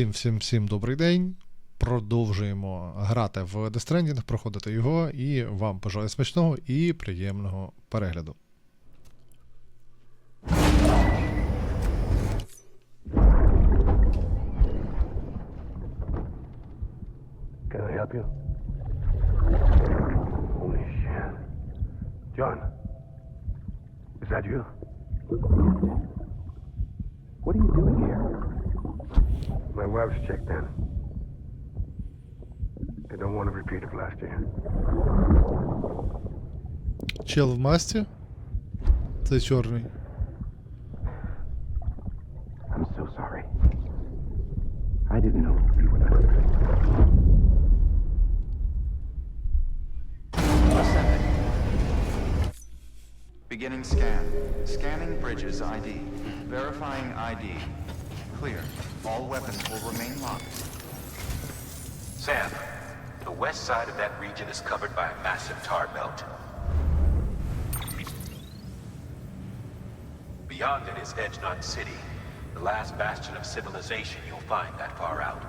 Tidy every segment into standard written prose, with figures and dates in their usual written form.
Всім добрий день. Продовжуємо грати в Death Stranding, проходити його, і вам бажаю смачного і приємного перегляду. Can I help you? Holy shit. John, is that you? What are you doing here? My wife's checked in. I don't want to repeat of last year. Чел в масці? Це чорний. I'm so sorry. I didn't know you were that. Ascending. Beginning scan. Scanning bridges ID. Verifying ID. Clear. All weapons will remain locked. Sam, the west side of that region is covered by a massive tar belt. Beyond it is Edgenut City, the last bastion of civilization you'll find that far out.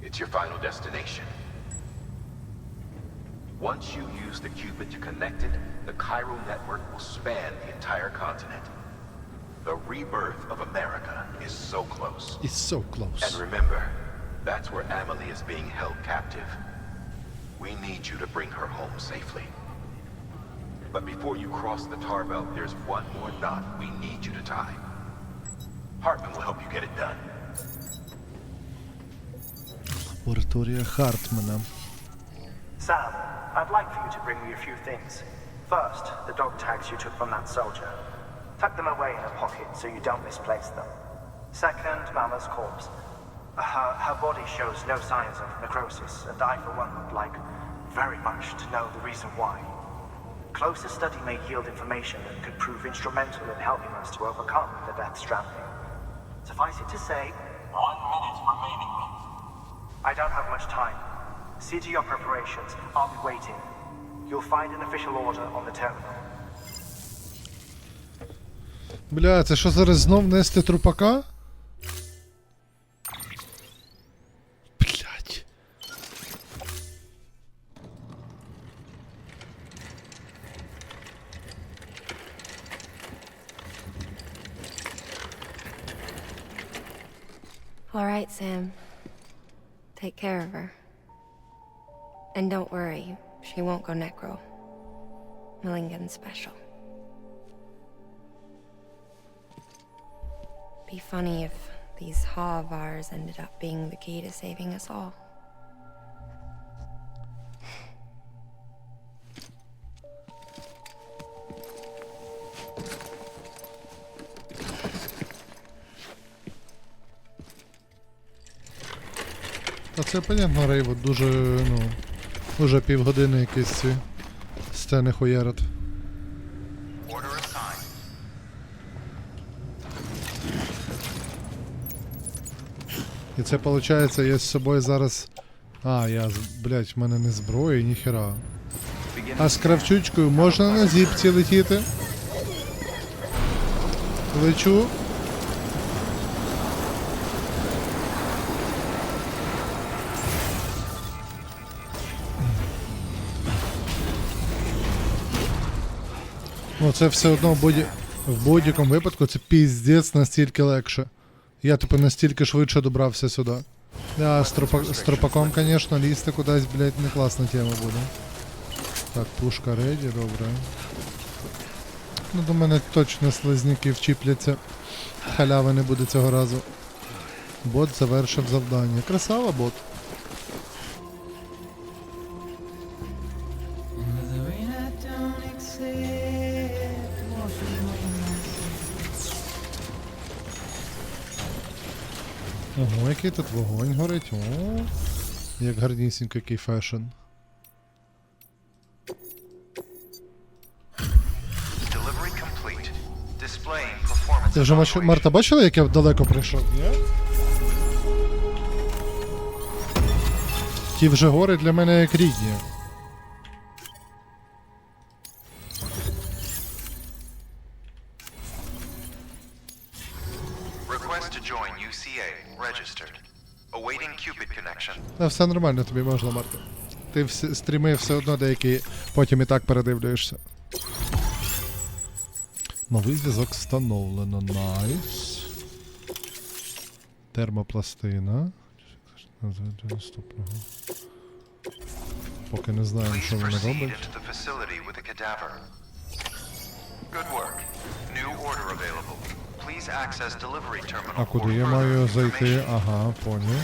It's your final destination. Once you use the Cupid to connect it, the chiral network will span the entire continent. The rebirth of America is so close. It's so close. And remember, that's where Amelie is being held captive. We need you to bring her home safely. But before you cross the tar belt, there's one more knot we need you to tie. HEARTMAN will help you get it done. Лабораторія Хартмана. Sam, I'd like for you to bring me a few things. First, the dog tags you took from that soldier. Tuck them away in a pocket so you don't misplace them. Second, Mama's corpse. Her body shows no signs of necrosis, and I, for one, would like very much to know the reason why. Closer study may yield information that could prove instrumental in helping us to overcome the Death Stranding. Suffice it to say, 1 minute remaining. I don't have much time. See to your preparations. I'll be waiting. You'll find an official order on the terminal. Бля, це що зараз знов нести трупака? Блять. All right, Sam. Take care of her. And don't worry, she won't go necro. Millingan special. Be funny if these Ha of ours ended up being the key to saving us all. Та це понятно, Рейво, дуже, уже півгодини якісь ці сцени хуярять. Order assigned. І це виходить, я з собою зараз... блять, в мене не зброї, ніхера. А з кравчучкою можна на зіпці летіти? Лечу. Ну це все одно в будь-якому випадку це піздець настільки легше. Я типу настільки швидше добрався сюди. Да, з тропаком, звісно, лізти кудись, блядь, не класна тема буде. Так, пушка реді, добре. Ну, до мене точно слизняки вчіпляться. Халяви не буде цього разу. Бот завершив завдання. Красава, бот. Ого, який тут вогонь горить. О, як гарнісінько, який фешн. Ти вже, Марта, бачила, як я далеко прийшов, ні? Ті вже гори для мене як рідні. Request to join UCA. registered. Awaiting Cupid connection. Та все нормально, тобі можна, Марко. Ти стріми все одно деякі потім і так передивлюєшся. Новий зв'язок встановлено. Найс. Термопластина. Наступного. Поки не знаємо, що вона Proceed робить. into the facility with a cadaver. Good work. New order available. Please access delivery terminal. А куди я маю зайти? Ага, поняв.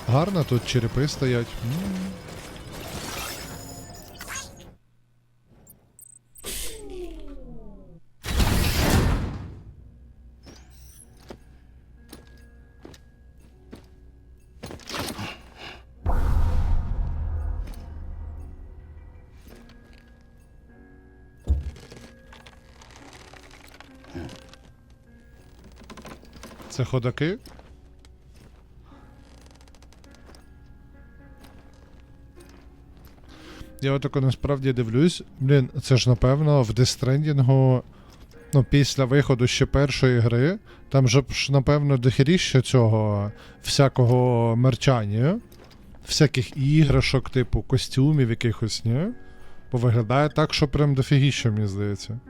Гарно тут черепи стоять. Це ходаки? Я отако насправді дивлюсь. Блін, це ж напевно в Death Stranding, ну, після виходу ще першої гри, там же ж, напевно, дохеріще цього всякого мерчання, всяких іграшок, типу костюмів якихось, ні? Бо виглядає так, що прям дофігіще, мені здається.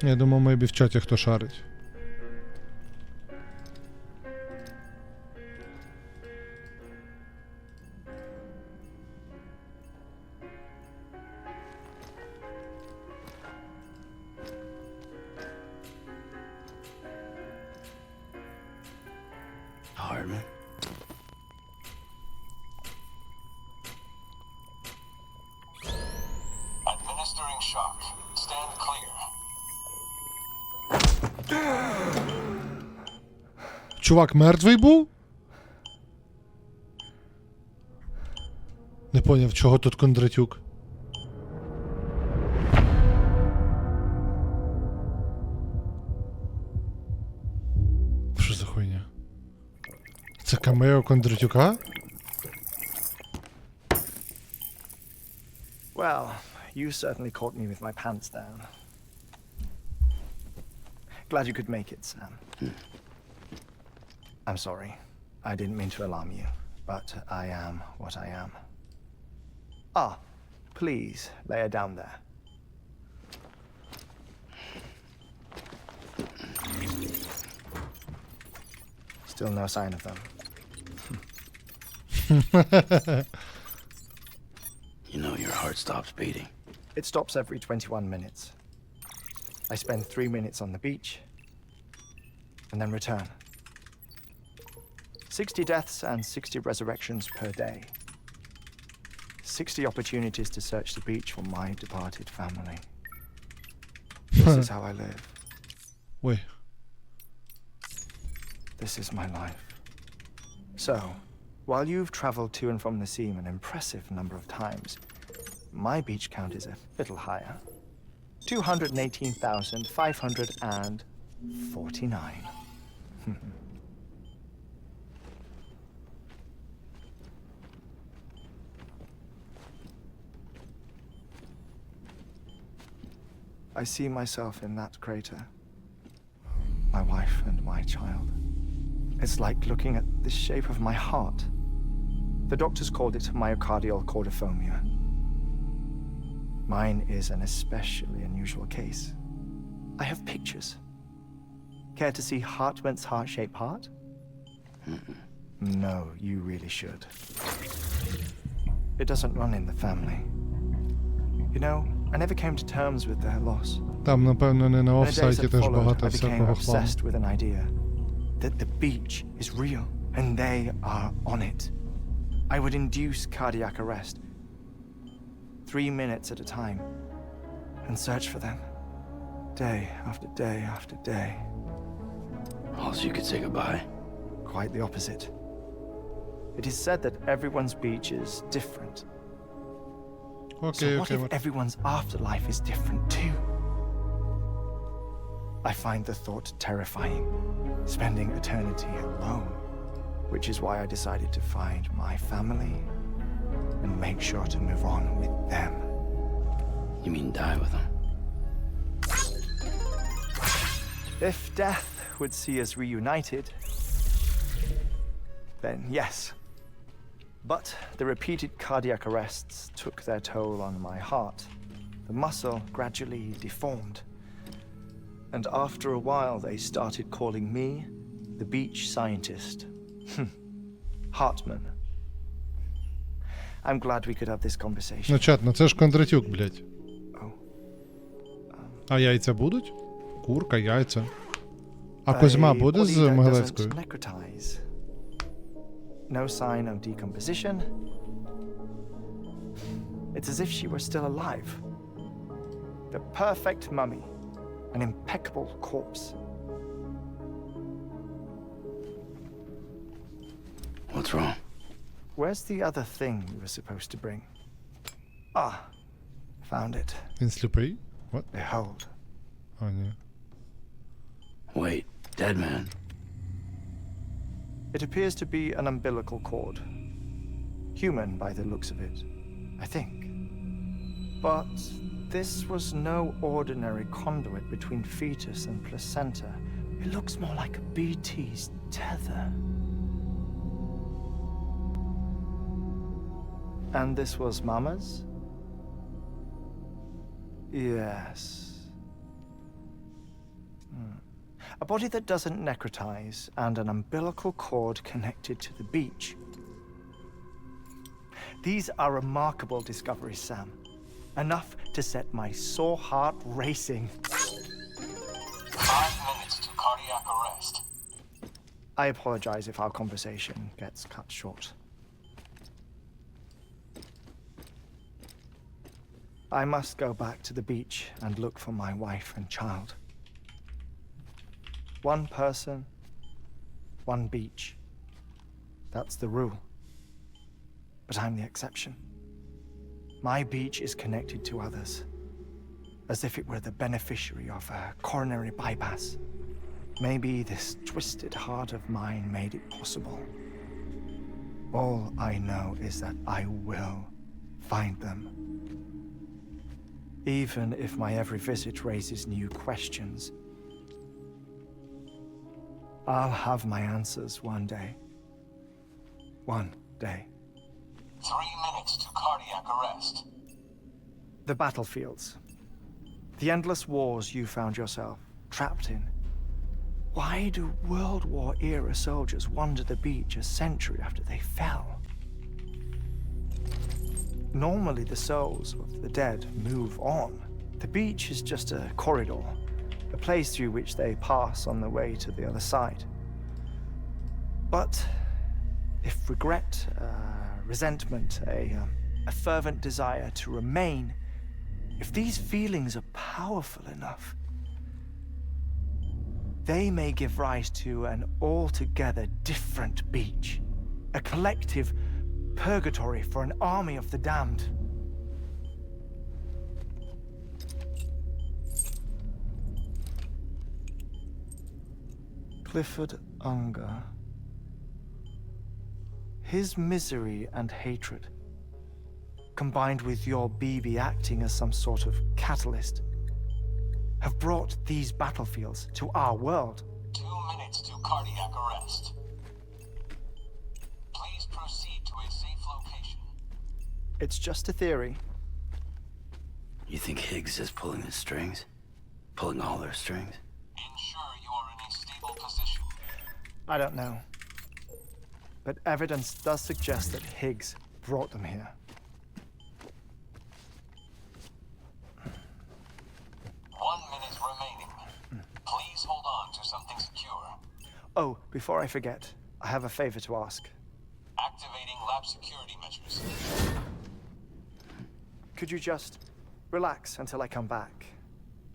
Я думав, мейбі в чаті хто шарить. HEARTMAN. Administering shock. Stand clear. Чувак мертвий був? Не поняв, чого тут Кондратюк. Що за хуйня? Це камео Кондратюка? Well, you certainly caught me with my pants down. Glad you could make it, Sam. I'm sorry. I didn't mean to alarm you, but I am what I am. Ah, please lay her down there. Still no sign of them. You know your heart stops beating. It stops every 21 minutes. I spend 3 minutes on the beach, and then return. 60 deaths and 60 resurrections per day. 60 opportunities to search the beach for my departed family. This is how I live. Ой. This is my life. So, while you've traveled to and from the seam an impressive number of times, my beach count is a little higher. 218,549. I see myself in that crater. My wife and my child. It's like looking at the shape of my heart. The doctors called it myocardial chordophobia. Mine is an especially unusual case. I have pictures. Care to see HEARTMAN's heart-shaped heart? No, you really should. It doesn't run in the family. You know, I never came to terms with their loss. Там, напевно, не на In the days офсайті that теж followed, багато I became всякого хламу. obsessed with an idea that the beach is real and they are on it. I would induce cardiac arrest 3 minutes at a time and search for them day after day after day. All so you could say goodbye. Quite the opposite. It is said that everyone's beach is different. Окей, So what окей, if everyone's afterlife is different too? I find the thought terrifying. Spending eternity alone. Which is why I decided to find my family and make sure to move on with them. You mean die with them? If death would see us reunited, then yes. But the repeated cardiac arrests took their toll on my heart. The muscle gradually deformed. And after a while, they started calling me the beach scientist. HEARTMAN. I'm glad we could have this conversation. Ну, чат, ну це ж Кондратюк, блядь. А яйця будуть? Курка, яйця. А Козьма буде з Могилевською? No sign of decomposition. It's as if she were still alive. The perfect mummy. An impeccable corpse. What's wrong? Where's the other thing you were supposed to bring? Ah, found it. Він сліпий? What? Behold. А, ні. Wait, dead man. It appears to be an umbilical cord. Human by the looks of it, I think. But this was no ordinary conduit between fetus and placenta. It looks more like a BT's tether. And this was Mama's? Yes. A body that doesn't necrotize and an umbilical cord connected to the beach. These are remarkable discoveries, Sam. Enough to set my sore heart racing. 5 minutes to cardiac arrest. I apologize if our conversation gets cut short. I must go back to the beach and look for my wife and child. One person, one beach. That's the rule. But I'm the exception. My beach is connected to others, as if it were the beneficiary of a coronary bypass. Maybe this twisted heart of mine made it possible. All I know is that I will find them. Even if my every visit raises new questions, I'll have my answers one day. One day. 3 minutes to cardiac arrest. The battlefields. The endless wars you found yourself trapped in. Why do World War era soldiers wander the beach a century after they fell? Normally the souls of the dead move on. The beach is just a corridor, a place through which they pass on the way to the other side. But if regret, resentment, a fervent desire to remain, if these feelings are powerful enough, they may give rise to an altogether different beach, a collective purgatory for an army of the damned. Clifford Unger. His misery and hatred, combined with your BB acting as some sort of catalyst, have brought these battlefields to our world. 2 minutes to cardiac arrest. Please proceed to a safe location. It's just a theory. You think Higgs is pulling the strings? Pulling all their strings? Ensure you are in a stable position. I don't know. But evidence does suggest that Higgs brought them here. 1 minute remaining. Please hold on to something secure. Oh, before I forget, I have a favor to ask. Activating lab security measures. Could you just relax until I come back?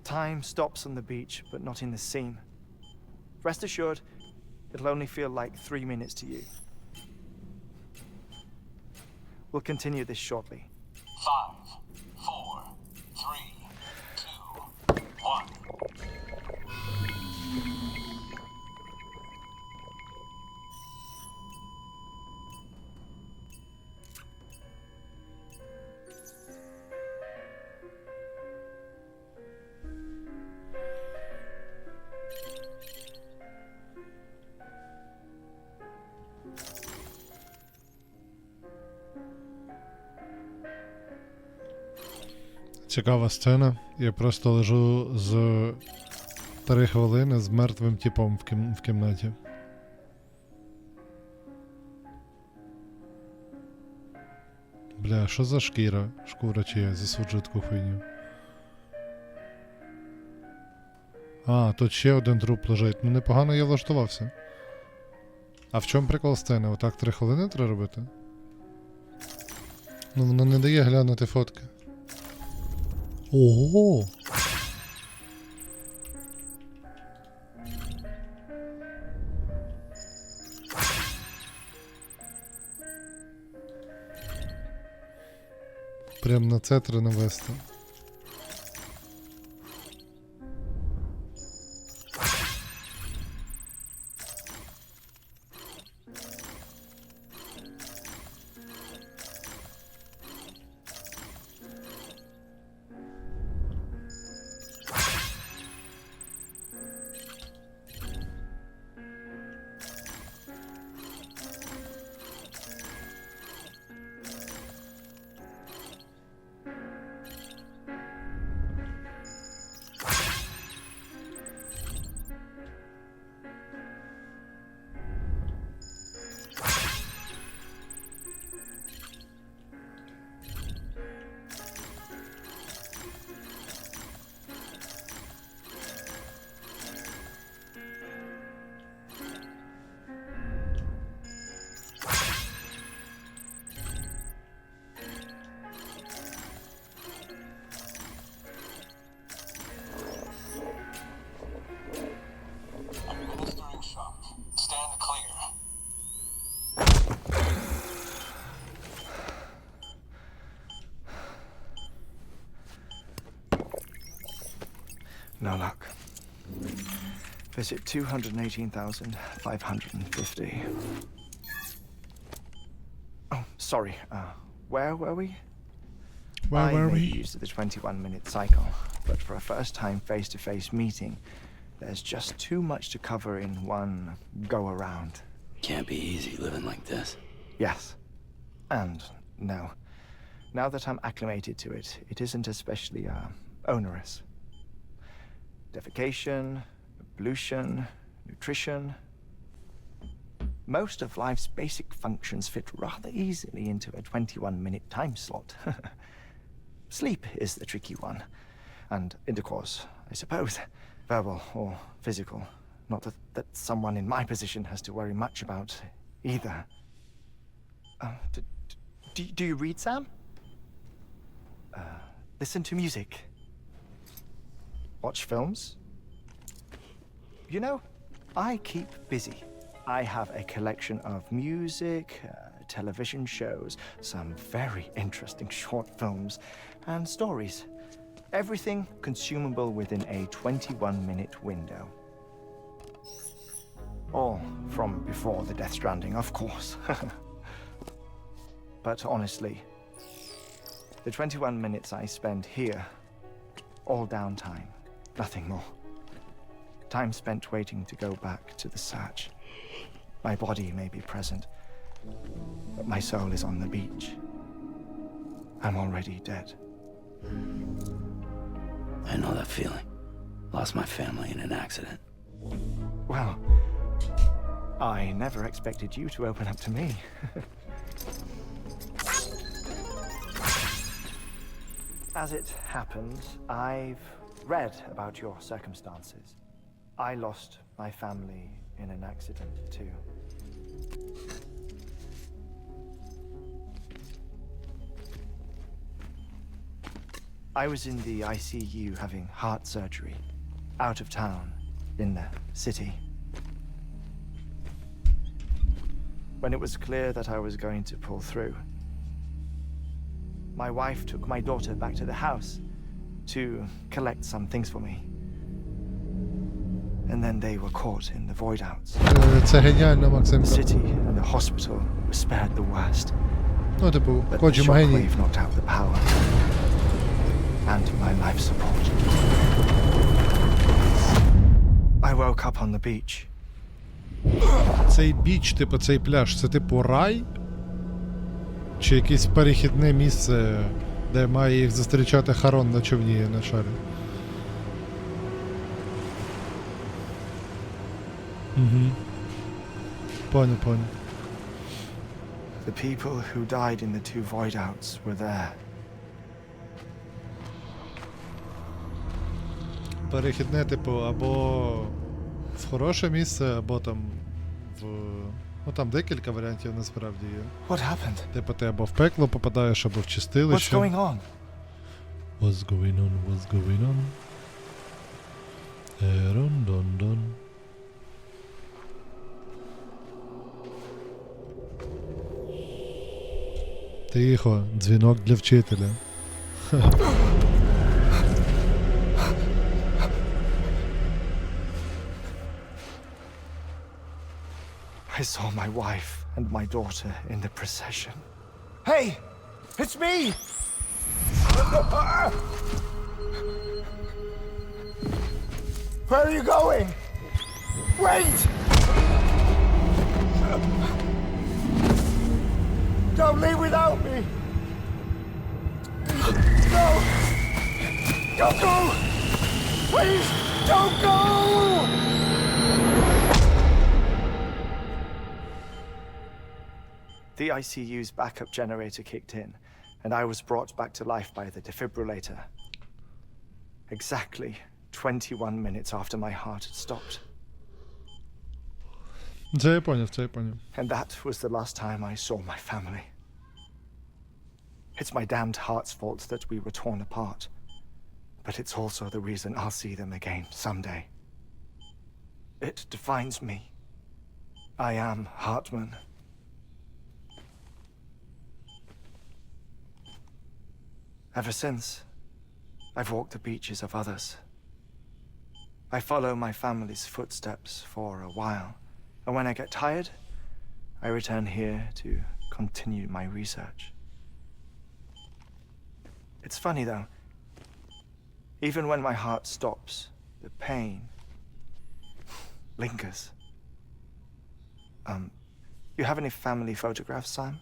Time stops on the beach, but not in the scene. Rest assured, it'll only feel like 3 minutes to you. We'll continue this shortly. 5, 4, 3, 2, 1. Цікава сцена. Я просто лежу з 3 хвилини з мертвим типом в кімнаті. Бля, що за шкіра? Шкура чия, засуджую таку хуйню. А, тут ще один труп лежить. Ну непогано я влаштувався. А в чому прикол сцени? Отак 3 хвилини треба робити? Ну воно не дає глянути фотки. Ого! Прям на це треба навести. Administering shock. Stand clear. No luck. Visit 218,550. Oh, sorry. Where were we? Where were I we? made use of the 21-minute cycle, but for a first-time face-to-face meeting, there's just too much to cover in one go-around. Can't be easy living like this. Yes. And no. Now that I'm acclimated to it, it isn't especially, onerous. Defecation, pollution, nutrition. Most of life's basic functions fit rather easily into a 21-minute time slot. Sleep is the tricky one. And intercourse, I suppose. Verbal or physical. Not that someone in my position has to worry much about either. Do you read, Sam? Listen to music. Watch films. You know, I keep busy. I have a collection of music, television shows, some very interesting short films, and stories. Everything consumable within a 21-minute window. All from before the Death Stranding, of course. But honestly, the 21 minutes I spend here, all downtime, nothing more. Time spent waiting to go back to the search. My body may be present, but my soul is on the beach. I'm already dead. I know that feeling. Lost my family in an accident. Well, I never expected you to open up to me. As it happens, I've read about your circumstances. I lost my family in an accident too. I was in the ICU having heart surgery, out of town, in the city. When it was clear that I was going to pull through, my wife took my daughter back to the house to collect some things for me. And then they were caught in the void outs. Це геніально, Максим. The city and the hospital were spared the worst. Ну, типу, But the Коджі геній. shockwave knocked out the power. And my life support. I woke up on the beach. Цей біч, типу, цей пляж, це типу рай? Чи якесь перехідне місце Де має їх зустрічати Харон на човні на шарі. Угу. Понял. The people who died in the two void-outs were there. Перехідне, типу, або в хороше місце, або там в... Ну там декілька варіантів насправді є. What happened? Типу ти або в пекло попадаєш, або в What's чистилище. going on? What's going on? Ерон-дон-дон. Тихо, дзвінок для вчителя. I saw my wife and my daughter in the procession. Hey! It's me! Where are you going? Wait! Don't leave without me! No! Don't go! Please, don't go! The ICU's backup generator kicked in, and I was brought back to life by the defibrillator. Exactly 21 minutes after my heart had stopped. Це я поняв. And that was the last time I saw my family. It's my damned heart's fault that we were torn apart. But it's also the reason I'll see them again someday. It defines me. I am HEARTMAN. Ever since, I've walked the beaches of others. I follow my family's footsteps for a while, and when I get tired, I return here to continue my research. It's funny though, even when my heart stops, the pain lingers. You have any family photographs, Sam?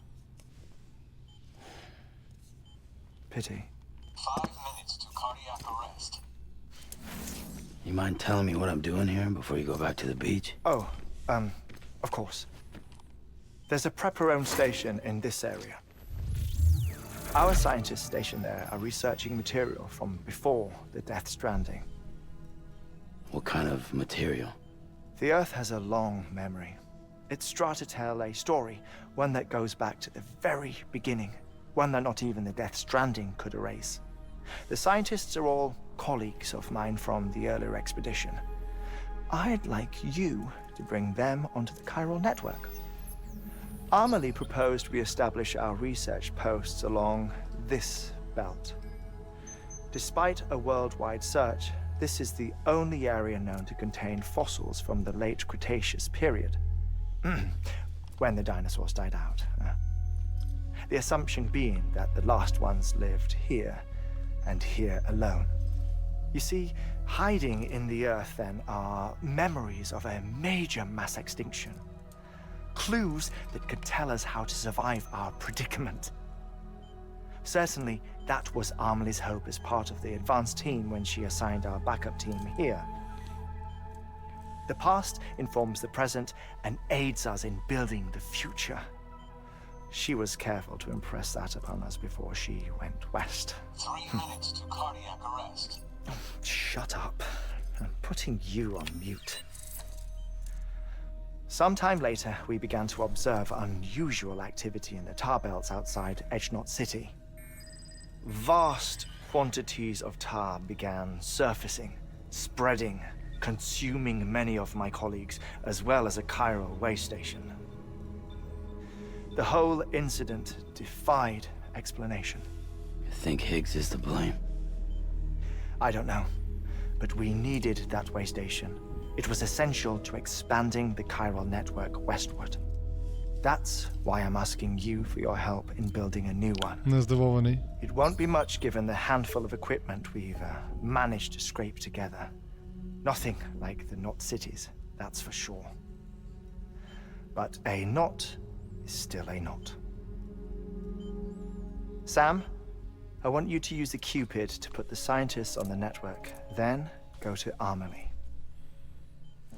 Pity. 5 minutes to cardiac arrest. You mind telling me what I'm doing here before you go back to the beach? Oh, of course. There's a prepper-owned station in this area. Our scientists stationed there are researching material from before the Death Stranding. What kind of material? The Earth has a long memory. It's trying to tell a story, one that goes back to the very beginning, one that not even the Death Stranding could erase. The scientists are all colleagues of mine from the earlier expedition. I'd like you to bring them onto the chiral network. Amelie proposed we establish our research posts along this belt. Despite a worldwide search, this is the only area known to contain fossils from the late Cretaceous period, when the dinosaurs died out. The assumption being that the last ones lived here and here alone. You see, hiding in the earth then are memories of a major mass extinction. Clues that could tell us how to survive our predicament. Certainly, that was Amelie's hope as part of the advanced team when she assigned our backup team here. The past informs the present and aids us in building the future. She was careful to impress that upon us before she went west. 3 minutes to cardiac arrest. Shut up. I'm putting you on mute. Sometime later, we began to observe unusual activity in the tar belts outside Edgenot City. Vast quantities of tar began surfacing, spreading, consuming many of my colleagues, as well as a chiral way station. The whole incident defied explanation. You think Higgs is to blame? I don't know, but we needed that way station. It was essential to expanding the chiral network westward. That's why I'm asking you for your help in building a new one. Не здивований. It won't be much given the handful of equipment we've managed to scrape together. Nothing like the knot cities, that's for sure. But a knot is still a knot. Sam, I want you to use the Cupid to put the scientists on the network, then go to Armory.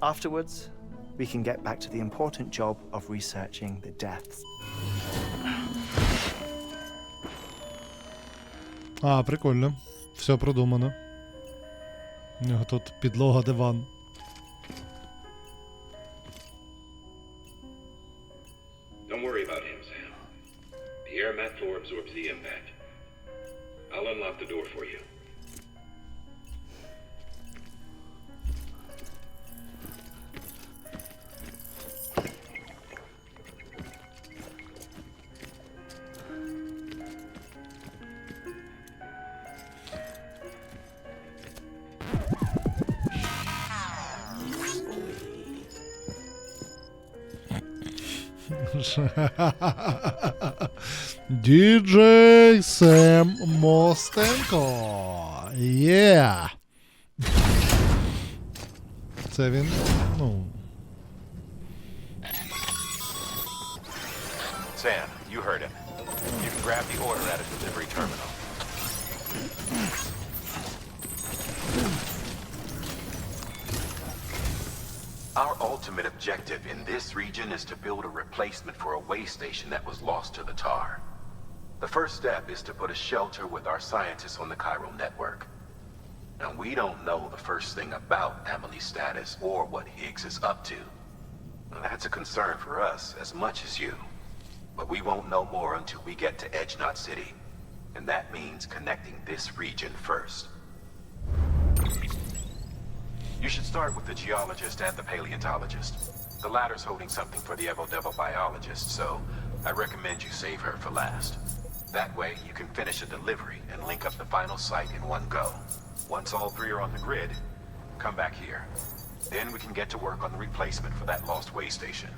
Afterwards, we can get back to the important job of researching the deaths. А, прикольно. Все продумано. У нього тут підлога, диван. Don't worry about him, Sam. The air mat floor absorbs the impact. I'll unlock the door for you. Діджей Сем Мостенко. Є. Це він, ну... Sam, you heard him. You can grab the order at a delivery terminal. Our ultimate objective in this region is to build a replacement for a way station that was lost to the tar. The first step is to put a shelter with our scientists on the chiral network. Now, we don't know the first thing about Amelie's status or what Higgs is up to. Now, that's a concern for us as much as you. But we won't know more until we get to Edge Knot City. And that means connecting this region first. You should start with the geologist and the paleontologist. The latter's holding something for the Evo-Devo biologist, so I recommend you save her for last. That way, you can finish a delivery and link up the final site in one go. Once all three are on the grid, come back here. Then we can get to work on the replacement for that lost way station.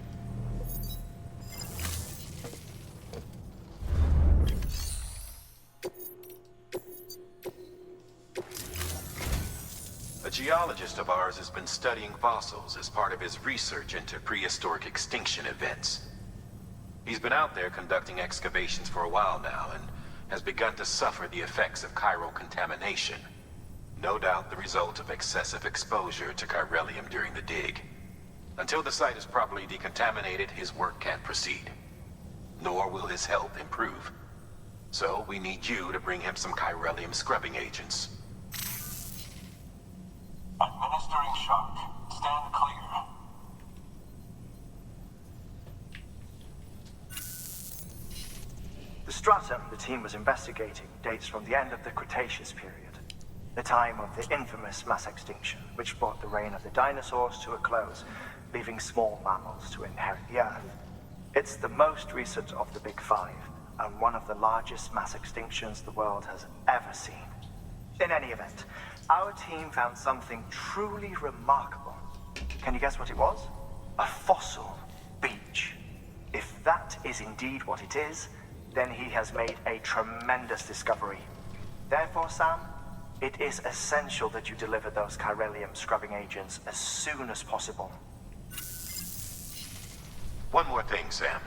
A geologist of ours has been studying fossils as part of his research into prehistoric extinction events. He's been out there conducting excavations for a while now and has begun to suffer the effects of chiral contamination. No doubt the result of excessive exposure to chiralium during the dig. Until the site is properly decontaminated, his work can't proceed. Nor will his health improve. So we need you to bring him some chiralium scrubbing agents. Administering shock. Stand clear. The stratum the team was investigating dates from the end of the Cretaceous period, the time of the infamous mass extinction, which brought the reign of the dinosaurs to a close, leaving small mammals to inherit the Earth. It's the most recent of the Big Five, and one of the largest mass extinctions the world has ever seen. In any event, our team found something truly remarkable. Can you guess what it was? A fossil beach. If that is indeed what it is, then he has made a tremendous discovery. Therefore, Sam, it is essential that you deliver those chiralium scrubbing agents as soon as possible. One more thing, Sam.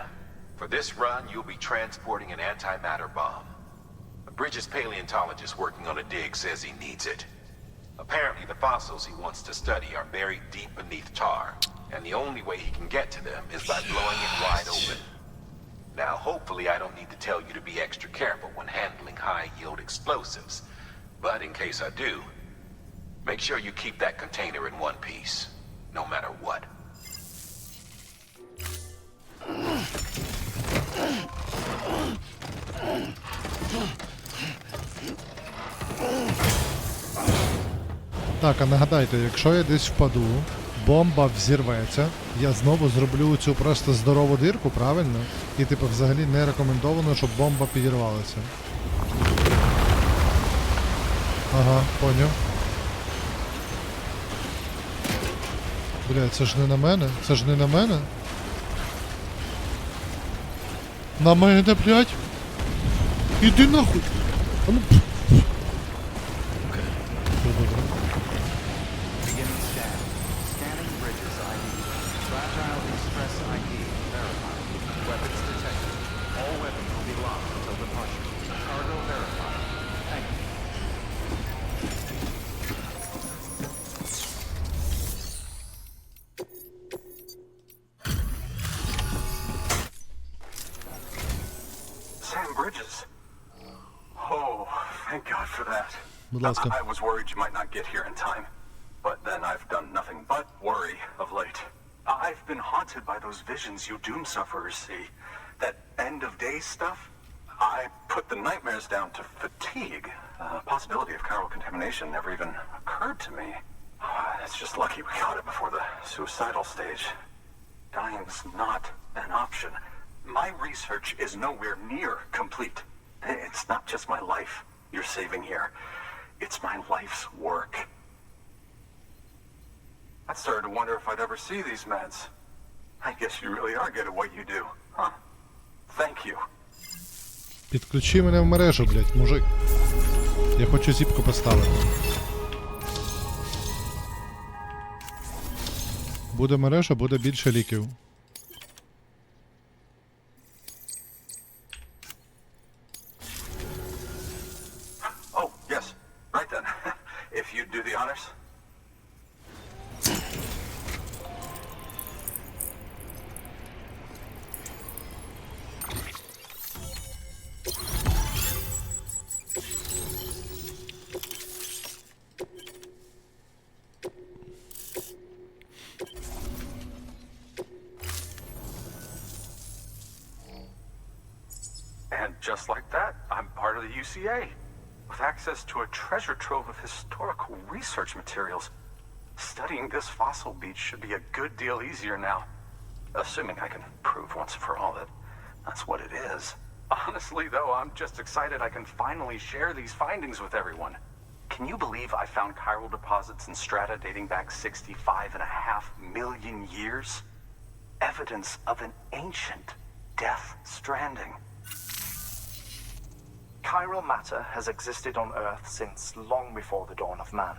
For this run, you'll be transporting an antimatter bomb. Bridges' paleontologist working on a dig says he needs it. Apparently, the fossils he wants to study are buried deep beneath tar, and the only way he can get to them is by blowing it wide open. Now, hopefully I don't need to tell you to be extra careful when handling high-yield explosives, but in case I do, make sure you keep that container in one piece, no matter what. Так, а нагадайте, якщо я десь впаду, бомба взірветься, я знову зроблю цю просто здорову дирку, правильно? І типу взагалі не рекомендовано, щоб бомба підірвалася. Ага, поняв. Бля, це ж не на мене? Це ж не на мене? На мене, блядь? Іди нахуй! А ну... Beginning scan. Scanning bridges ID. Fragile Express ID verified. Weapons detected. All weapons will be locked until departure. Cargo verified. bridges. Oh, thank God for that. Будь ласка. I was worried you might not get here in time, but then I've done nothing but worry of late. I've been haunted by those visions you doom sufferers see. That end-of-day stuff. I put the nightmares down to fatigue. The possibility of chiral contamination never even occurred to me. It's just lucky we caught it before the suicidal stage. Dying's not an option. My research is nowhere near complete. It's not just my life you're saving here. It's my life's work. I started to wonder if I'd ever see these meds. I guess you really are good at what you do, huh? Thank you. Підключи мене в мережу, блядь, мужик. Я хочу зіпку поставити. Буде мережа, буде більше ліків. Oh, yes. Right then. If you'd do the honors. And just like that, I'm part of the UCA, with access to a treasure trove of historical research materials. Studying this fossil beach should be a good deal easier now, assuming I can prove once for all that that's what it is. Honestly, though, I'm just excited I can finally share these findings with everyone. Can you believe I found chiral deposits in strata dating back 65.5 million years? Evidence of an ancient Death Stranding. Chiral matter has existed on Earth since long before the dawn of man.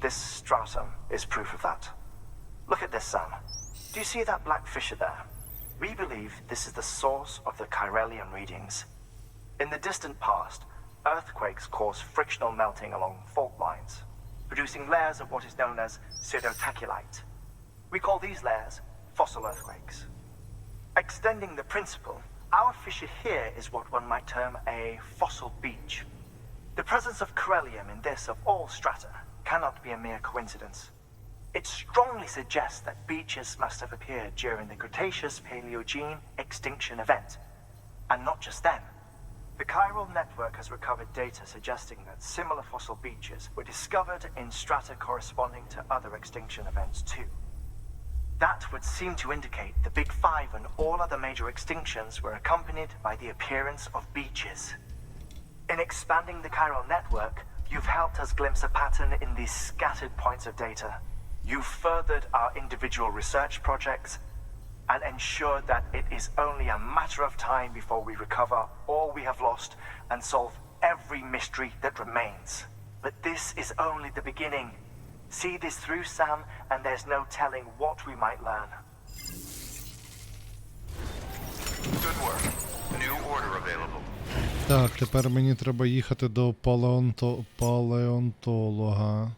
This stratum is proof of that. Look at this, Sam. Do you see that black fissure there? We believe this is the source of the Chiralian readings. In the distant past, earthquakes caused frictional melting along fault lines, producing layers of what is known as pseudotaculite. We call these layers fossil earthquakes. Extending the principle, our fissure here is what one might term a fossil beach. The presence of Chiralium in this of all strata cannot be a mere coincidence. It strongly suggests that beaches must have appeared during the Cretaceous-Paleogene extinction event. And not just then. The chiral network has recovered data suggesting that similar fossil beaches were discovered in strata corresponding to other extinction events too. That would seem to indicate the Big Five and all other major extinctions were accompanied by the appearance of beaches. In expanding the chiral network, you've helped us glimpse a pattern in these scattered points of data. You've furthered our individual research projects and ensured that it is only a matter of time before we recover all we have lost and solve every mystery that remains. But this is only the beginning. See this through, Sam, and there's no telling what we might learn. Good work. New order available. Так, тепер мені треба їхати до палеонтолога.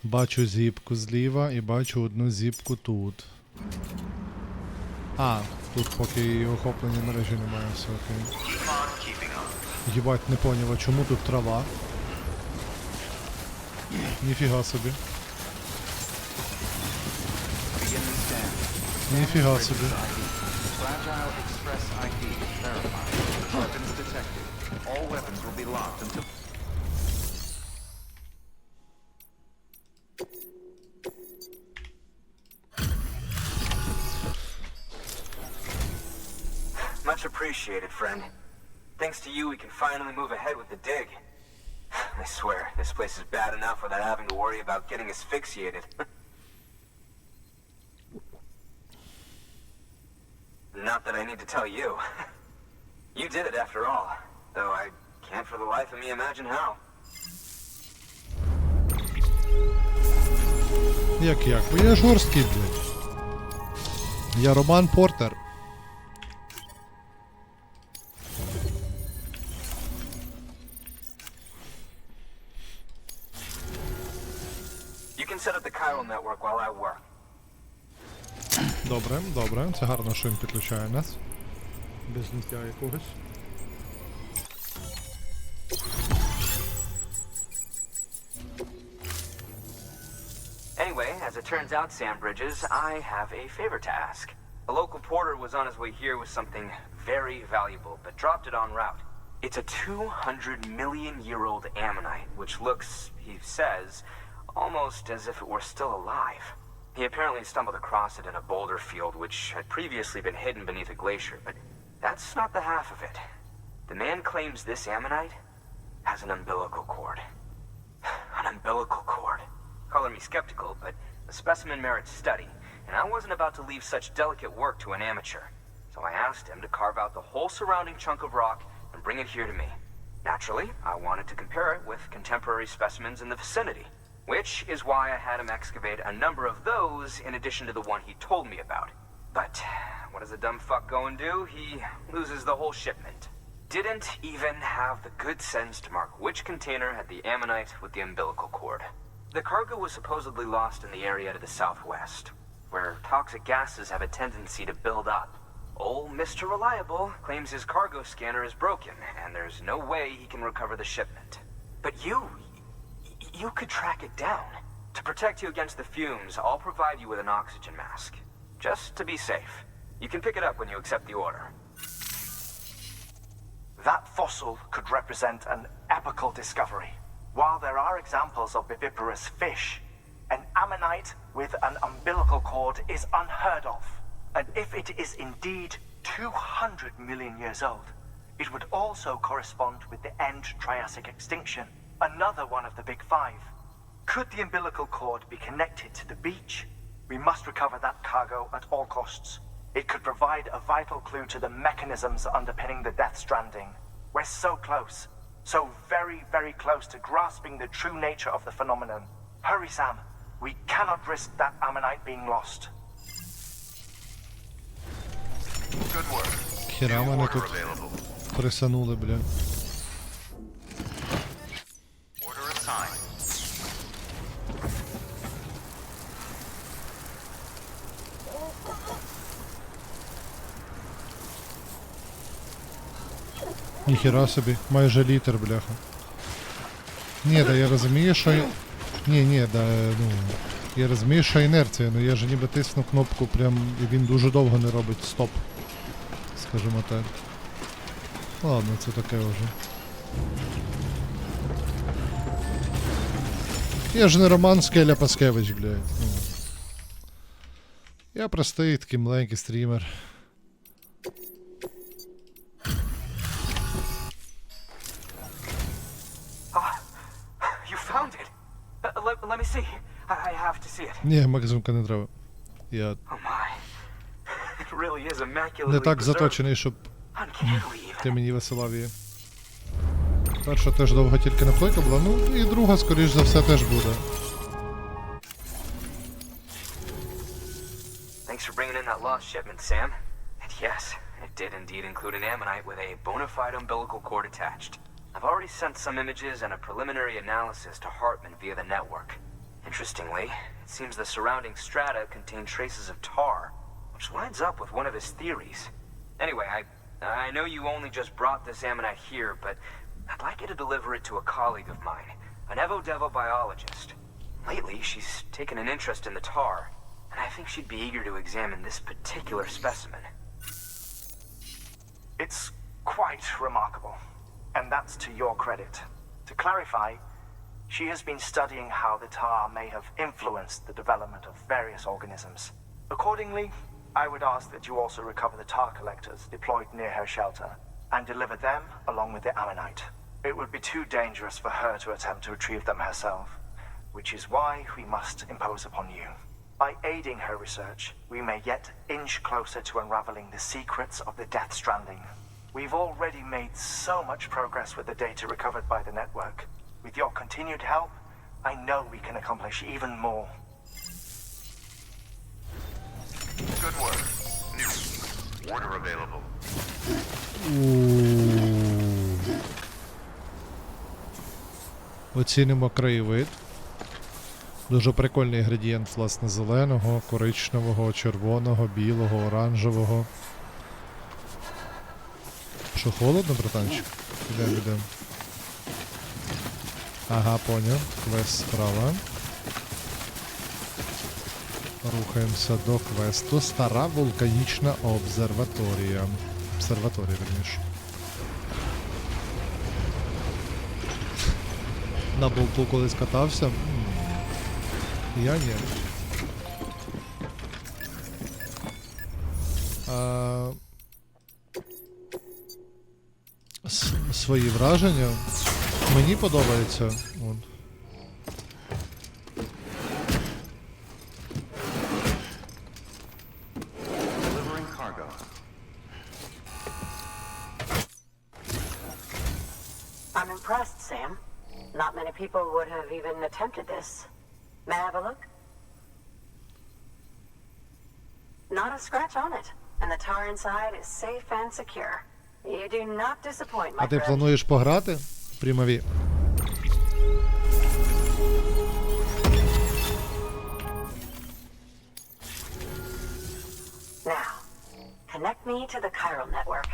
Бачу зіпку зліва і бачу одну зіпку тут. А, тут поки охоплення мережі немає, все окей. Єбать, не поняв, а чому тут трава? Ніфіга собі. Ніфіга собі. Fragile Express ID verified. Weapons detected. All weapons will be locked until... Much appreciated, friend. Thanks to you, we can finally move ahead with the dig. I swear, this place is bad enough without having to worry about getting asphyxiated. Not that I need to tell you. You did it after all, though I can't for the life of me imagine how. Як? Бо я жорсткий, блядь. Я Роман Портер. You can set up the chiral network while I work. Добре, добре. Це гарно, що він підключає нас. Без ниття якогось. Anyway, as it turns out, Sam Bridges, I have a favor to ask. A local porter was on his way here with something very valuable, but dropped it en route. It's a 200-million-year-old ammonite, which looks, he says, almost as if it were still alive. He apparently stumbled across it in a boulder field, which had previously been hidden beneath a glacier, but that's not the half of it. The man claims this ammonite has an umbilical cord. An umbilical cord. Color me skeptical, but the specimen merits study, and I wasn't about to leave such delicate work to an amateur. So I asked him to carve out the whole surrounding chunk of rock and bring it here to me. Naturally, I wanted to compare it with contemporary specimens in the vicinity, which is why I had him excavate a number of those in addition to the one he told me about. But what does the dumb fuck go and do? He loses the whole shipment. Didn't even have the good sense to mark which container had the ammonite with the umbilical cord. The cargo was supposedly lost in the area to the southwest, where toxic gases have a tendency to build up. Old Mr. Reliable claims his cargo scanner is broken, and there's no way he can recover the shipment. But you could track it down. To protect you against the fumes, I'll provide you with an oxygen mask. Just to be safe. You can pick it up when you accept the order. That fossil could represent an epical discovery. While there are examples of viviparous fish, an ammonite with an umbilical cord is unheard of. And if it is indeed 200 million years old, it would also correspond with the end Triassic extinction, another one of the big five. Could the umbilical cord be connected to the beach? We must recover that cargo at all costs. It could provide a vital clue to the mechanisms underpinning the Death Stranding. We're so close. So very, very close to grasping the true nature of the phenomenon. Hurry, Sam. We cannot risk that ammonite being lost. Good work. Хера New мене order тут available. присанули, бля. Order assigned. Ніхера собі, майже літр, бляха. Ні, да я розумію, що... Ні, да, ну... Я розумію, що інерція, але я ж ніби тисну кнопку прям, і він дуже довго не робить стоп. Скажімо так. Ладно, це таке вже. Я ж не Роман Скеля Паскевич, блядь. Ну. Я простий такий маленький стрімер. Let me see. I have to see it. Ні, максимумка не треба. Я Oh my. It really is immaculately не так preserved. заточений, щоб Uncannily even. ти мені висилав її. Перша теж довго тільки не фликабла, ну і друга, скоріш за все, теж буде. Thanks for bringing in that lost shipment, Sam. And yes, it did indeed include an ammonite with a bona fide umbilical cord attached. I've already sent some images and a preliminary analysis to HEARTMAN via the network. Interestingly, it seems the surrounding strata contain traces of tar, which lines up with one of his theories. Anyway, I know you only just brought this ammonite here, but I'd like you to deliver it to a colleague of mine, an Evo-Devo biologist. Lately, she's taken an interest in the tar, and I think she'd be eager to examine this particular specimen. It's quite remarkable, and that's to your credit. To clarify, she has been studying how the tar may have influenced the development of various organisms. Accordingly, I would ask that you also recover the tar collectors deployed near her shelter and deliver them along with the ammonite. It would be too dangerous for her to attempt to retrieve them herself, which is why we must impose upon you. By aiding her research, we may yet inch closer to unraveling the secrets of the Death Stranding. We've already made so much progress with the data recovered by the network. With your continued help, I know we can accomplish even more. Good work. New order available. Оцінимо краєвид. Дуже прикольний інгредієнт, власне, зеленого, коричневого, червоного, білого, оранжевого. Що, холодно, братанчик? Ідем. Ага, поняв. Квест справа. Рухаємося до квесту. Стара вулканічна обсерваторія. Обсерваторія, верніше. На болту колись катався? Я ні. Свої враження. Мені подобається. Вон. Delivering cargo. I'm impressed, Sam. Not many people would have even attempted this. May I have a look? Not a scratch on it, and the tar inside is safe and secure. You do not disappoint, my А ти friend. плануєш пограти в Примаві? Now, connect me to the chiral network.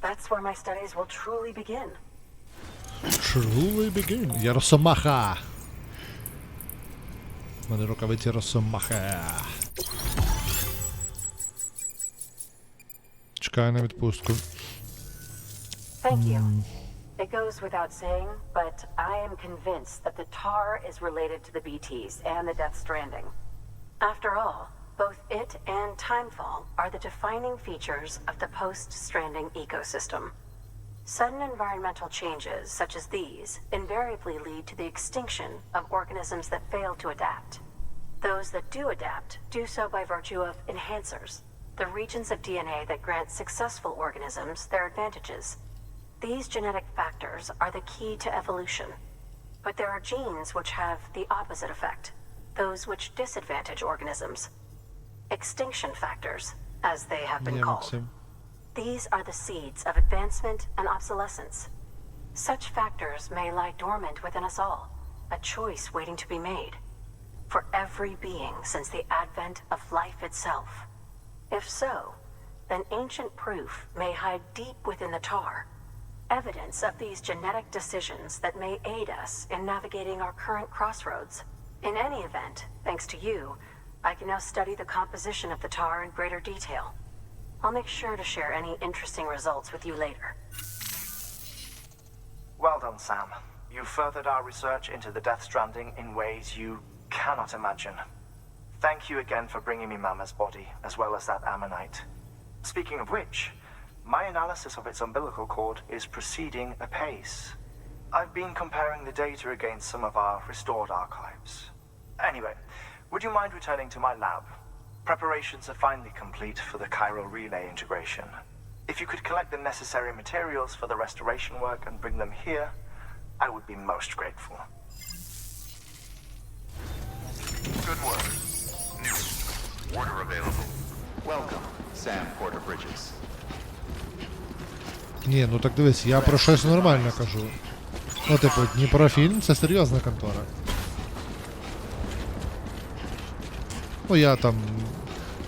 That's where my studies will truly begin. Truly begin. Я Росомаха. У мене рукавиці Росомаха. Чекаю на відпустку. Thank you. It goes without saying, but I am convinced that the tar is related to the BTs and the Death Stranding. After all, both it and Timefall are the defining features of the post-Stranding ecosystem. Sudden environmental changes such as these invariably lead to the extinction of organisms that fail to adapt. Those that do adapt do so by virtue of enhancers, the regions of DNA that grant successful organisms their advantages. These genetic factors are the key to evolution. But there are genes which have the opposite effect, those which disadvantage organisms. Extinction factors, as they have been Yeah, called. Maxim. These are the seeds of advancement and obsolescence. Such factors may lie dormant within us all, a choice waiting to be made. For every being since the advent of life itself. If so, then ancient proof may hide deep within the tar, evidence of these genetic decisions that may aid us in navigating our current crossroads. In any event, thanks to you, I can now study the composition of the tar in greater detail. I'll make sure to share any interesting results with you later. Well done, Sam. You furthered our research into the Death Stranding in ways you cannot imagine. Thank you again for bringing me Mama's body, as well as that ammonite. Speaking of which, my analysis of its umbilical cord is proceeding apace. I've been comparing the data against some of our restored archives. Anyway, would you mind returning to my lab? Preparations are finally complete for the chiral relay integration. If you could collect the necessary materials for the restoration work and bring them here, I would be most grateful. Good work. New. Order available. Welcome, Sam Porter Bridges. Ні, ну так дивись, я про щось нормальне кажу. Ну, типу, Дніпрофільм — це серйозна контора. Ну, я там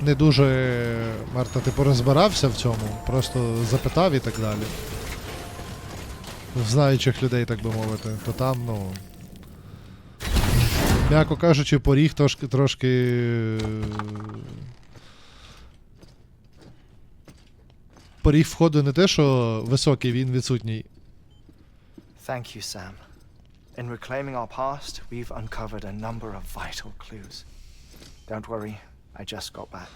не дуже, Марта, типу, розбирався в цьому, просто запитав і так далі. Знаючих людей, так би мовити, то там, ну... М'яко кажучи, поріг трошки... Поріг входу не те, що високий, він відсутній. Thank you, Sam. In reclaiming our past, we've uncovered a number of vital clues. Don't worry, I just got back.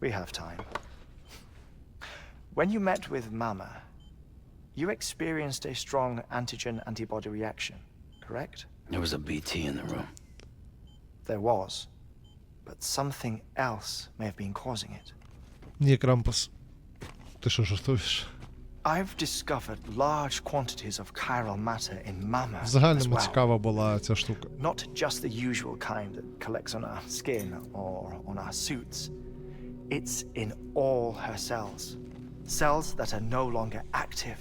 We have time. When you met with Mama, you experienced a strong antigen-antibody reaction, correct? There was a BT in the room. There was. But something else may have been causing it. Ні, Крампус. Ти що жартуєш? I've discovered large quantities of chiral matter in Mama В as загальному well. цікава була ця штука. Not just the usual kind that collects on our skin or on our suits. It's in all her cells. Cells that are no longer active.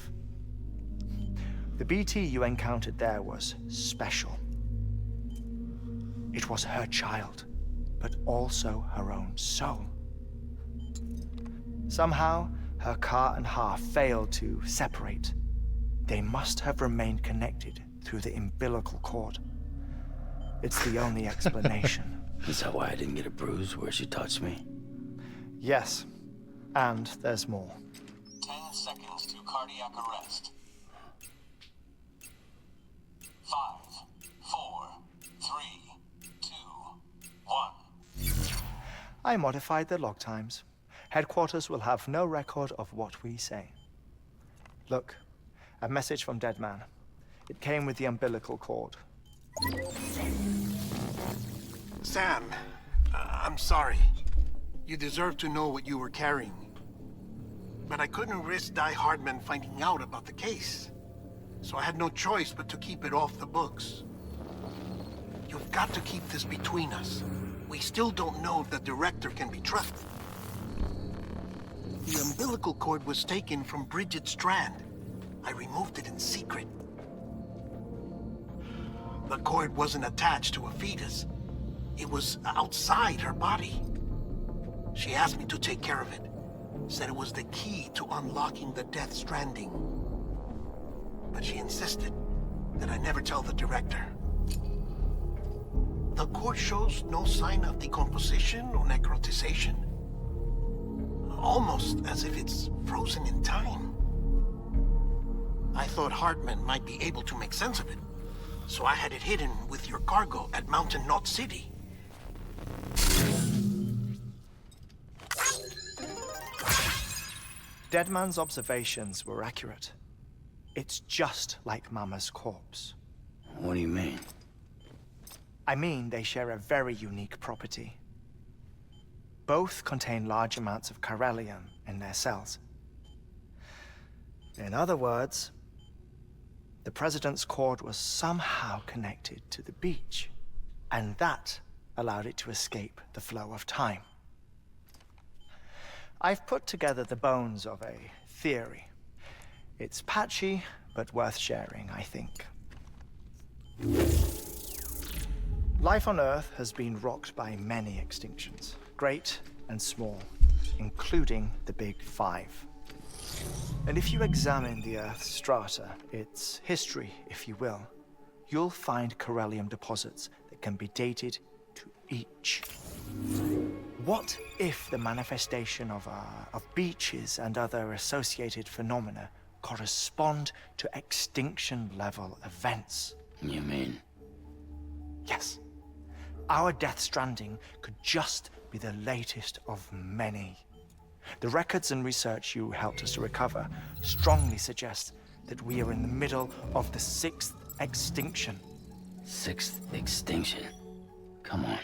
The BT you encountered there was special. It was her child, but also her own soul. Somehow, her car and half failed to separate. They must have remained connected through the umbilical cord. It's the only explanation. Is that why I didn't get a bruise where she touched me? Yes, and there's more. 10 seconds to cardiac arrest. 5, 4, 3, 2, 1. I modified the log times. Headquarters will have no record of what we say. Look, a message from Dead Man. It came with the umbilical cord. Sam, I'm sorry. You deserve to know what you were carrying. But I couldn't risk HEARTMAN finding out about the case. So I had no choice but to keep it off the books. You've got to keep this between us. We still don't know if the director can be trusted. The umbilical cord was taken from Bridget Strand. I removed it in secret. The cord wasn't attached to a fetus. It was outside her body. She asked me to take care of it. Said it was the key to unlocking the Death Stranding. But she insisted that I never tell the director. The cord shows no sign of decomposition or necrotization. Almost as if it's frozen in time. I thought HEARTMAN might be able to make sense of it. So I had it hidden with your cargo at Mountain Knot City. Deadman's observations were accurate. It's just like Mama's corpse. What do you mean? I mean, they share a very unique property. Both contain large amounts of chiralium in their cells. In other words, the president's cord was somehow connected to the beach, and that allowed it to escape the flow of time. I've put together the bones of a theory. It's patchy, but worth sharing, I think. Life on Earth has been rocked by many extinctions, great and small, including the Big Five. And if you examine the Earth's strata, its history, if you will, you'll find chiralium deposits that can be dated to each. What if the manifestation of beaches and other associated phenomena correspond to extinction-level events? You mean? Yes. Our Death Stranding could just be the latest of many. The records and research you helped us to recover strongly suggest that we are in the middle of the 6th extinction. 6th extinction? Come on.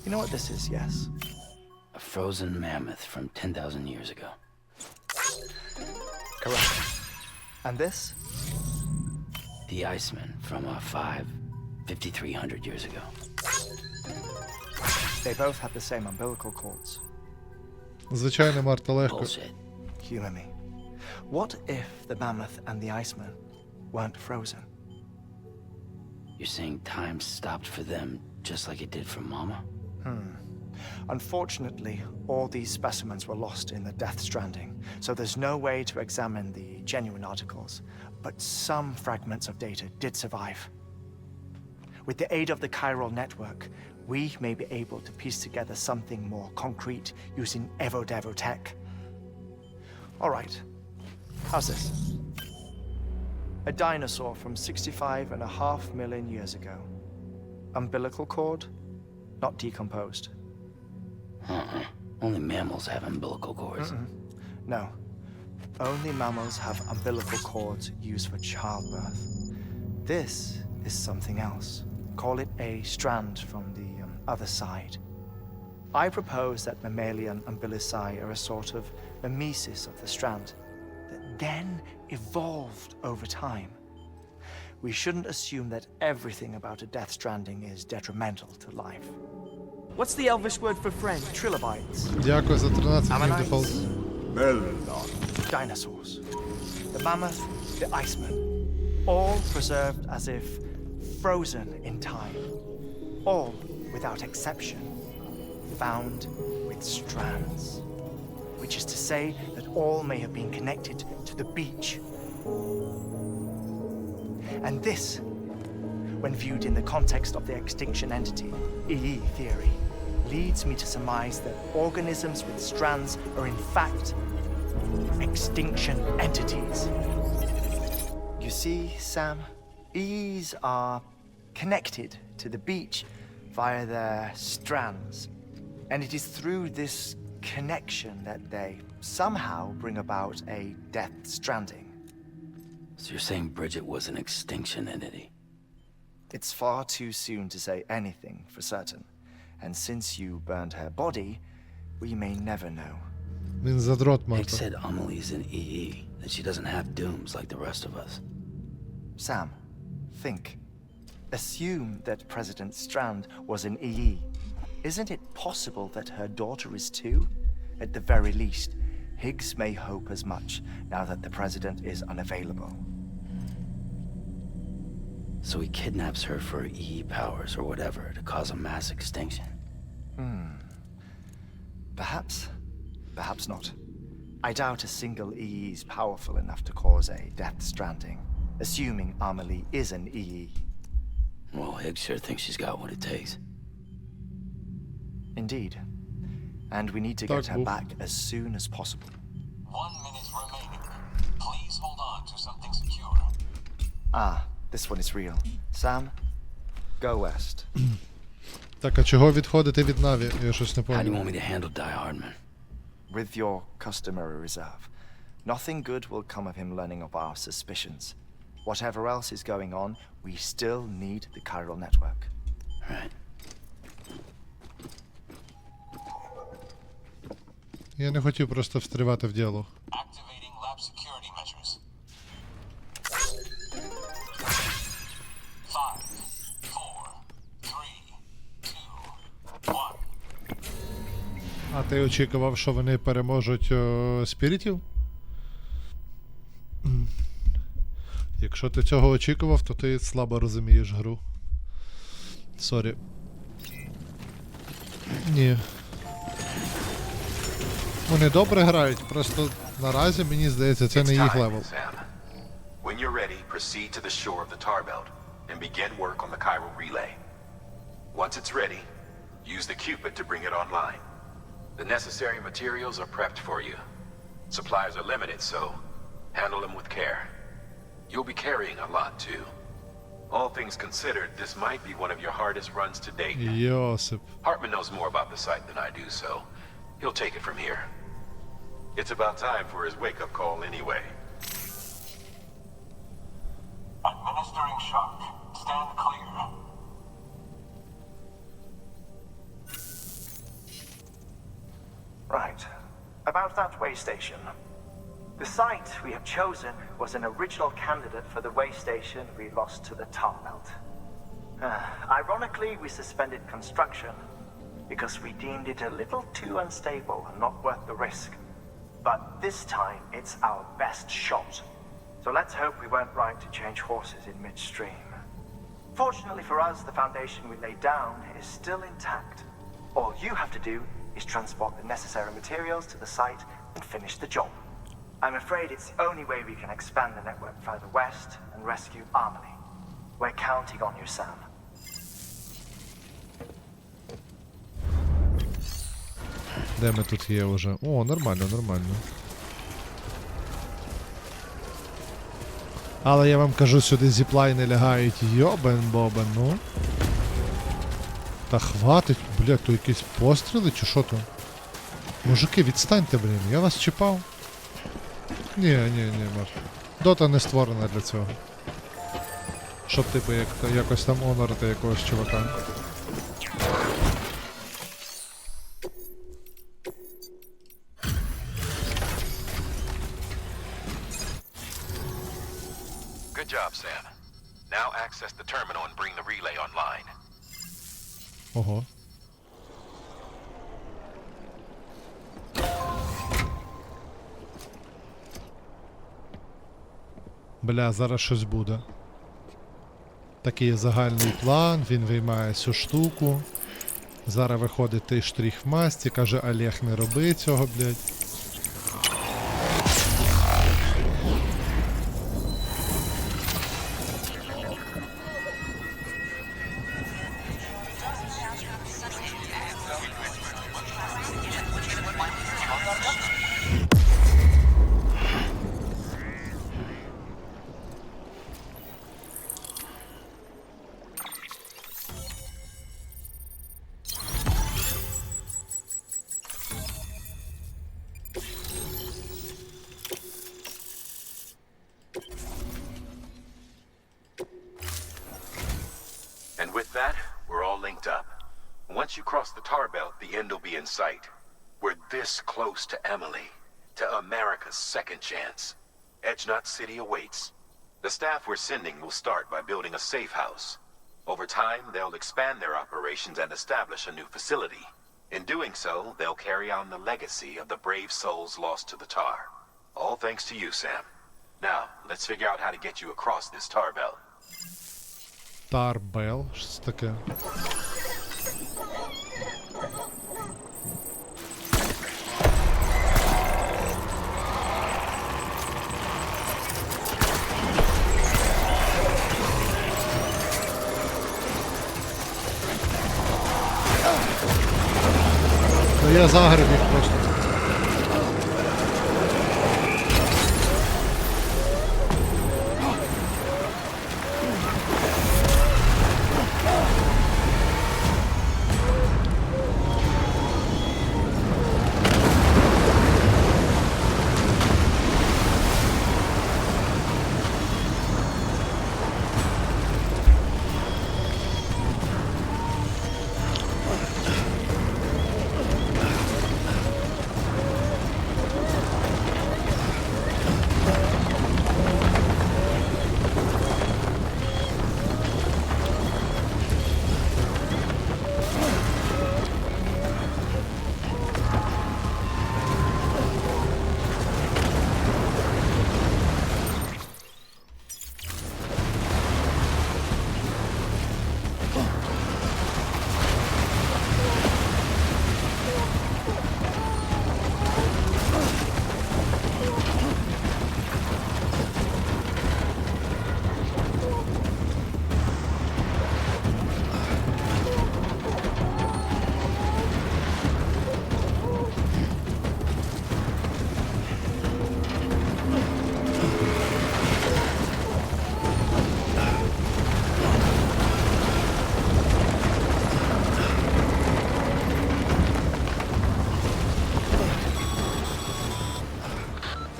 You know what this is, yes? A frozen mammoth from 10,000 years ago. Correct. And this? The Iceman from 5,300 years ago. They both have the same umbilical cords. Звичайно, Марта, легко. Bullshit. Humor me. What if the mammoth and the Iceman weren't frozen? You're saying time stopped for them just like it did for Mama? Unfortunately, all these specimens were lost in the Death Stranding, so there's no way to examine the genuine articles, but some fragments of data did survive. With the aid of the chiral network, we may be able to piece together something more concrete using Evo-Devo tech. All right, how's this? A dinosaur from 65.5 million years ago. Umbilical cord, not decomposed. Only mammals have umbilical cords. No, only mammals have umbilical cords used for childbirth. This is something else. Call it a strand from the other side. I propose that mammalian umbilici are a sort of mimesis of the strand that then evolved over time. We shouldn't assume that everything about a Death Stranding is detrimental to life. What's the Elvish word for friend? Trilobites. Дякую за 13 днів дефолт. Dinosaurs. The mammoth, the Iceman. All preserved as if frozen in time. All, without exception, found with strands. Which is to say that all may have been connected to the beach. And this, when viewed in the context of the extinction entity, EE theory, leads me to surmise that organisms with strands are in fact extinction entities. You see, Sam, EEs are connected to the beach via their strands, and it is through this connection that they somehow bring about a death stranding. So you're saying Bridget was an extinction entity? It's far too soon to say anything for certain, and since you burned her body, we may never know. Він задрот, Higgs Марта. said Amelie's an EE, that she doesn't have dooms like the rest of us. Sam, think. Assume that President Strand was an EE. Isn't it possible that her daughter is too? At the very least, Higgs may hope as much now that the president is unavailable. So he kidnaps her for EE powers or whatever to cause a mass extinction. Perhaps. Perhaps not. I doubt a single EE is powerful enough to cause a death stranding, assuming Amelie is an EE. Well, Higgs sure thinks she's got what it takes. Indeed. And we need to get her back as soon as possible. 1 minute remaining. Please hold on to something secure. Ah, this one is real. Sam, go west. Так, а чого відходити від Наві? Я щось не How do you пам'ятаю. want me to handle Die Hardman? With your customary reserve. Nothing good will come of him learning of our suspicions. Whatever else is going on, we still need the chiral network. Right. Я не хотів просто встрівати в діалог. Activating lab security measures. 5, 4, 3, 2, 1. А ти очікував, що вони переможуть спірітів? Якщо ти цього очікував, то ти слабо розумієш гру. Сорі. Ні. Вони добре грають, просто наразі, мені здається, це не їх левел. Sam. When you're ready, proceed to the shore of the tar belt and begin work on the chiral relay. Once it's ready, use the Cupid to bring it online. The necessary materials are prepped for you. Supplies are limited, so handle them with care. You'll be carrying a lot, too. All things considered, this might be one of your hardest runs to date. Йосип. Hartman knows more about the site than I do, so he'll take it from here. It's about time for his wake-up call anyway. Administering shock. Stand clear. Right. About that way station. The site we have chosen was an original candidate for the way station we lost to the tar belt. Ironically, we suspended construction because we deemed it a little too unstable and not worth the risk. But this time, it's our best shot. So let's hope we weren't right to change horses in midstream. Fortunately for us, the foundation we laid down is still intact. All you have to do is transport the necessary materials to the site and finish the job. I'm afraid it's the only way we can expand the network further west and rescue Amelie. We're counting on you, Sam. Де ми тут є вже? О, нормально, нормально. Але я вам кажу, сюди зіплайни лягають. Йобен-бобен, ну. Та хватить, блядь, то якісь постріли чи що то? Мужики, відстаньте, блін, я вас чіпав. Ні, Маш. Дота не створена для цього. Щоб типу якось там онорити якогось чувака. Good job, Sam. Now access the terminal and bring the relay online. Ого. Бля, зараз щось буде. Такий є загальний план, він виймає цю штуку. Зараз виходить той штрих в масті, каже, Олег, не роби цього, блядь. Once you cross the tar belt, the end will be in sight. We're this close to Emily, to America's second chance. Edgenut City awaits. The staff we're sending will start by building a safe house. Over time, they'll expand their operations and establish a new facility. In doing so, they'll carry on the legacy of the brave souls lost to the tar. All thanks to you, Sam. Now, let's figure out how to get you across this tar belt. Тарбел? Що це таке? Ну я загреб їх просто.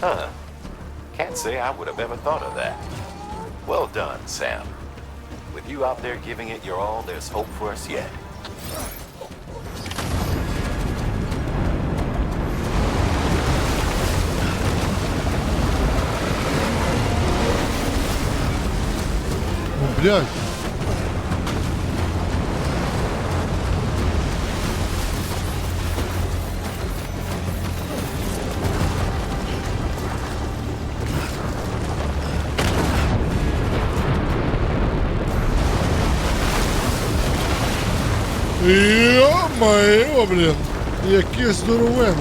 Huh. Can't say I would have ever thought of that. Well done, Sam. With you out there giving it your all, there's hope for us yet. Ну, блядь. Йо-моє, блін, які здоровенні.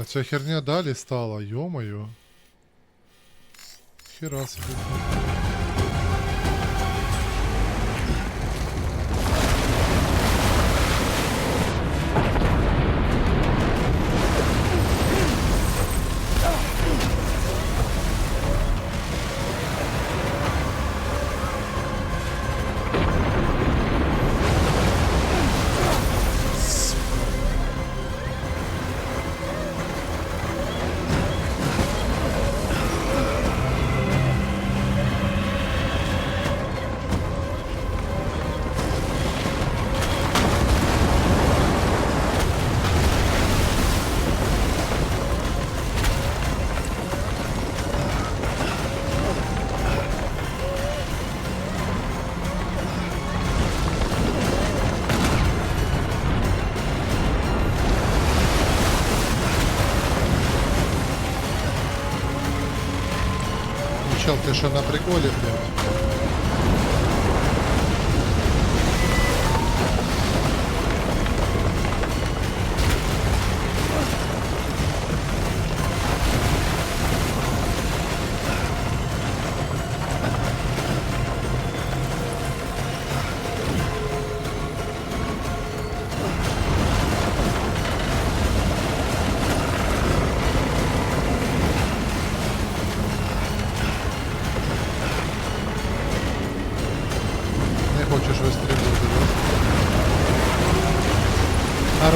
А ця херня далі стала, йо-моє. Хера собі. Чел, ты что, на приколе, блядь?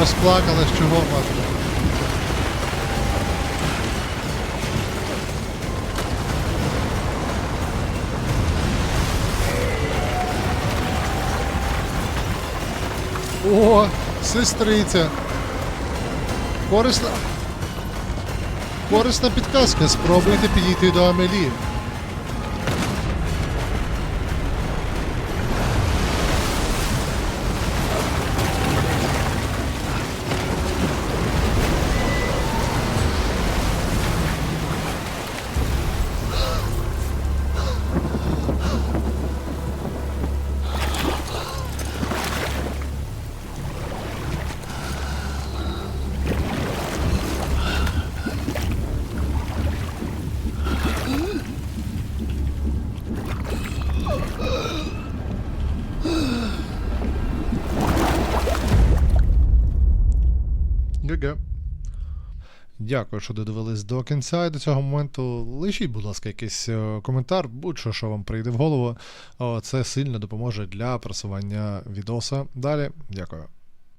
розплакалась, чого, матка? О, сестриця. Корисна підказка. Спробуйте підійти до Амелі. ГГ. Дякую, що додивились до кінця і до цього моменту. Лишіть, будь ласка, якийсь коментар, будь-що, що вам прийде в голову. Це сильно допоможе для просування відоса. Далі. Дякую.